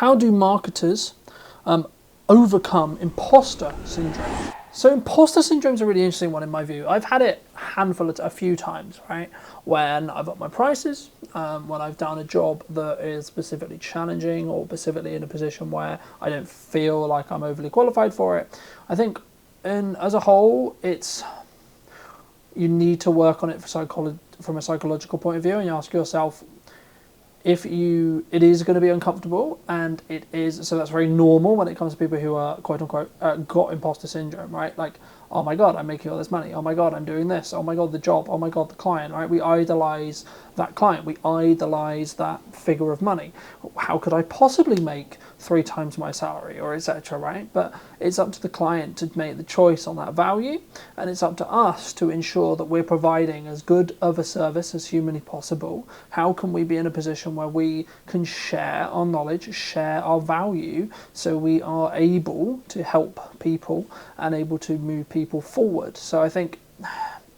how do marketers overcome imposter syndrome? So imposter syndrome is a really interesting one in my view. I've had it a few times, right? When I've upped my prices, when I've done a job that is specifically challenging or specifically in a position where I don't feel like I'm overly qualified for it. I think as a whole, you need to work on it from a psychological point of view, and you ask yourself, it is going to be uncomfortable, and it is, so that's very normal when it comes to people who are quote unquote got imposter syndrome, right? Like, oh my god, I'm making all this money, oh my god, I'm doing this, oh my god, the job, oh my god, the client, right? We idolize that client, we idolize that figure of money. How could I possibly make 3 times my salary, or etc., right? But it's up to the client to make the choice on that value, and it's up to us to ensure that we're providing as good of a service as humanly possible. How can we be in a position where we can share our knowledge, share our value, so we are able to help people and able to move people forward? So I think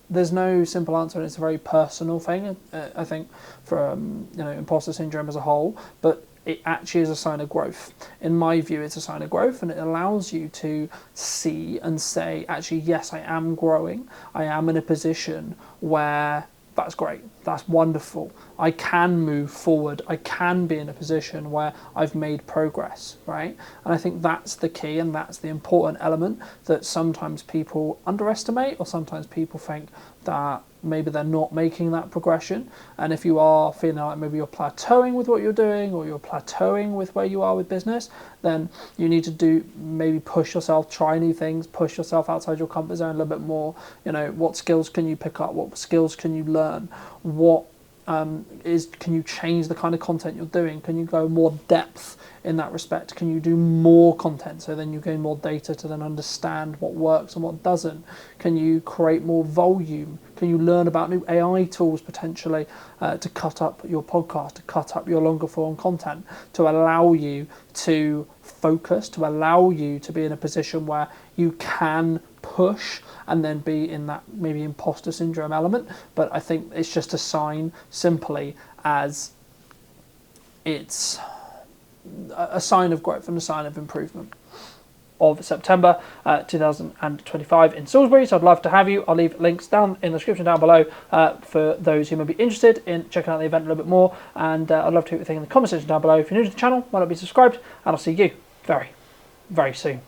there's no simple answer, and it's a very personal thing, I think, for imposter syndrome as a whole, but it actually is a sign of growth. In my view, it's a sign of growth, and it allows you to see and say, actually, yes, I am growing. I am in a position where that's great, that's wonderful. I can move forward. I can be in a position where I've made progress, right? And I think that's the key, and that's the important element that sometimes people underestimate, or sometimes people think that maybe they're not making that progression. And if you are feeling like maybe you're plateauing with what you're doing, or you're plateauing with where you are with business, then you need to maybe push yourself, try new things, push yourself outside your comfort zone a little bit more. What skills can you pick up? What skills can you learn? What can you change the kind of content you're doing? Can you go more depth in that respect? Can you do more content so then you gain more data to then understand what works and what doesn't? Can you create more volume? Can you learn about new AI tools potentially to cut up your podcast, to cut up your longer form content, to allow you to focus, to allow you to be in a position where you can push and then be in that maybe imposter syndrome element? But I think it's just a sign, simply as it's a sign of growth and a sign of improvement of September 2025 in Salisbury. So I'd love to have you. I'll leave links down in the description down below for those who may be interested in checking out the event a little bit more, and I'd love to hear what you think in the comment section down below. If you're new to the channel, why not be subscribed, and I'll see you very, very soon.